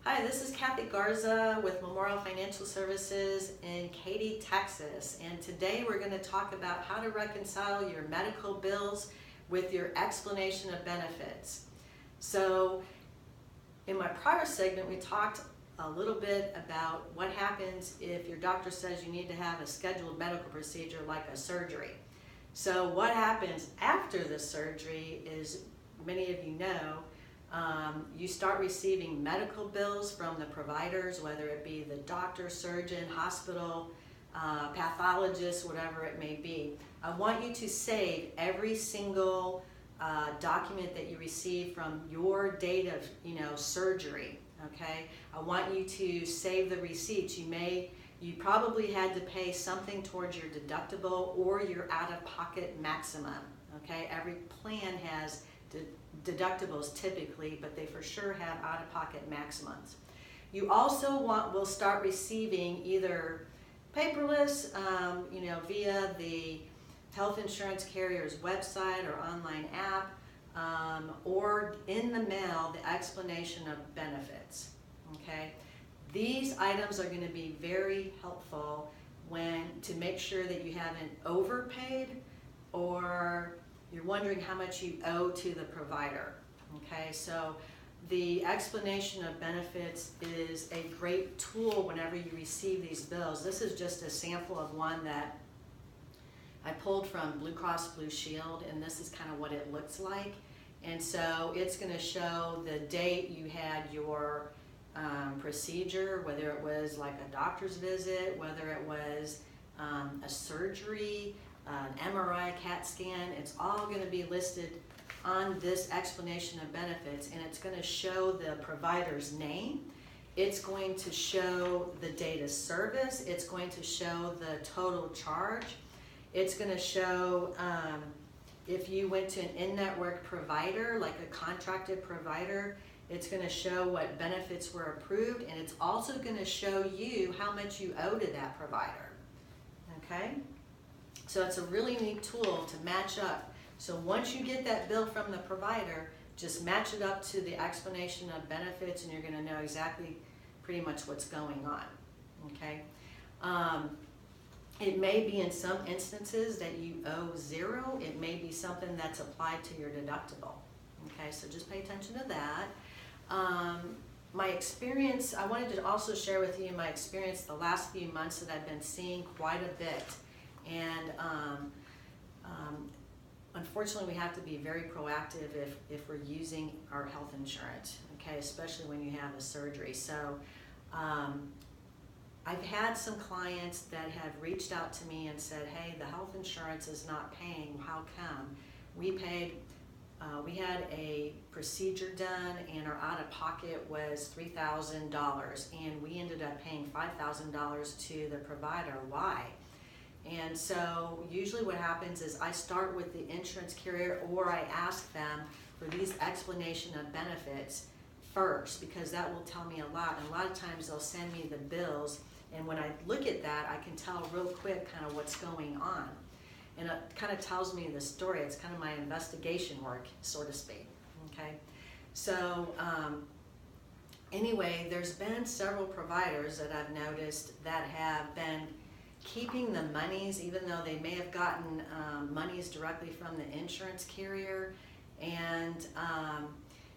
Hi, this is Katy Garza with Memorial Financial Services in Katy, Texas. And today we're going to talk about how to reconcile your medical bills with your explanation of benefits. So in my prior segment, we talked a little bit about what happens if your doctor says you need to have a scheduled medical procedure like a surgery. So what happens after the surgery is, many of you know, you start receiving medical bills from the providers, whether it be the doctor, surgeon, hospital, pathologist, whatever it may be. I want you to save every single document that you receive from your date of surgery. Okay, I want you to save the receipts. You probably had to pay something towards your deductible or your out-of-pocket maximum. Okay, every plan has deductibles typically, but they for sure have out-of-pocket maximums. You also will start receiving either paperless, via the health insurance carrier's website or online app, or in the mail, the explanation of benefits. Okay, these items are going to be very helpful to make sure that you haven't overpaid or you're wondering how much you owe to the provider. Okay, so the explanation of benefits is a great tool whenever you receive these bills. This is just a sample of one that I pulled from Blue Cross Blue Shield, and this is kind of what it looks like. And so it's going to show the date you had your procedure, whether it was like a doctor's visit, whether it was a surgery, an MRI, CAT scan. It's all going to be listed on this explanation of benefits, and it's going to show the provider's name. It's going to show the date of service. It's going to show the total charge. It's going to show if you went to an in-network provider, like a contracted provider, it's going to show what benefits were approved, and it's also going to show you how much you owe to that provider. Okay? So it's a really neat tool to match up. So once you get that bill from the provider, just match it up to the explanation of benefits and you're going to know exactly pretty much what's going on. Okay? It may be in some instances that you owe zero. It may be something that's applied to your deductible. Okay, so just pay attention to that. My experience, I wanted to also share with you my experience the last few months that I've been seeing quite a bit. And unfortunately, we have to be very proactive if we're using our health insurance, okay, especially when you have a surgery. So I've had some clients that have reached out to me and said, hey, the health insurance is not paying. How come? We had a procedure done and our out-of-pocket was $3,000 and we ended up paying $5,000 to the provider. Why? And so usually what happens is I start with the insurance carrier or I ask them for these explanation of benefits first, because that will tell me a lot. And a lot of times they'll send me the bills, and when I look at that, I can tell real quick kind of what's going on. And it kind of tells me the story. It's kind of my investigation work, so to speak. Okay, so anyway, there's been several providers that I've noticed that have been keeping the monies, even though they may have gotten monies directly from the insurance carrier. And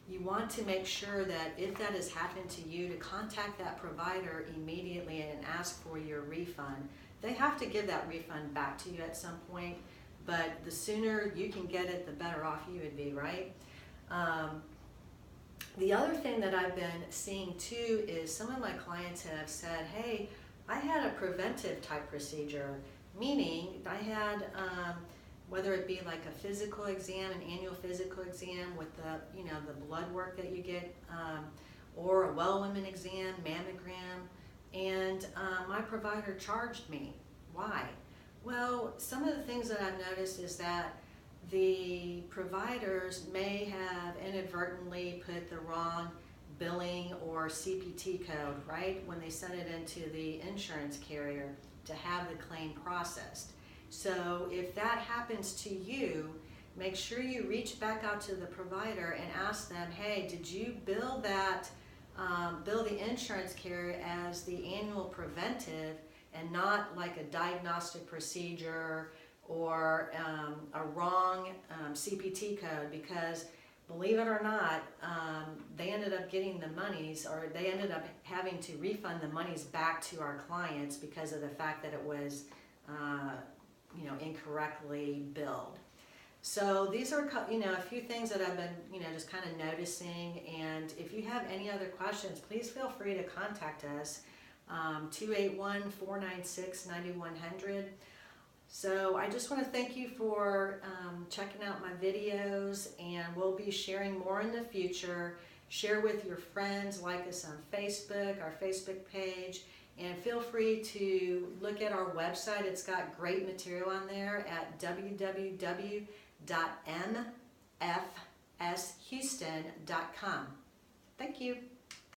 you want to make sure that if that has happened to you, to contact that provider immediately and ask for your refund. They have to give that refund back to you at some point, but the sooner you can get it, the better off you would be, right? The other thing that I've been seeing too is some of my clients have said, hey, I had a preventive type procedure, meaning I had, whether it be like a physical exam, an annual physical exam with the blood work that you get, or a well woman exam, mammogram, and my provider charged me. Why? Well, some of the things that I've noticed is that the providers may have inadvertently put the wrong billing or CPT code, right, when they send it into the insurance carrier to have the claim processed. So if that happens to you, make sure you reach back out to the provider and ask them, hey, did you bill that bill the insurance carrier as the annual preventive and not like a diagnostic procedure or a wrong CPT code, because believe it or not, they ended up getting the monies, or they ended up having to refund the monies back to our clients because of the fact that it was incorrectly billed. So these are a few things that I've been just kind of noticing, and if you have any other questions, please feel free to contact us, 281-496-9100. So I just want to thank you for checking out my videos, and we'll be sharing more in the future. Share with your friends, like us on Facebook, our Facebook page, and feel free to look at our website. It's got great material on there at www.mfshouston.com. Thank you.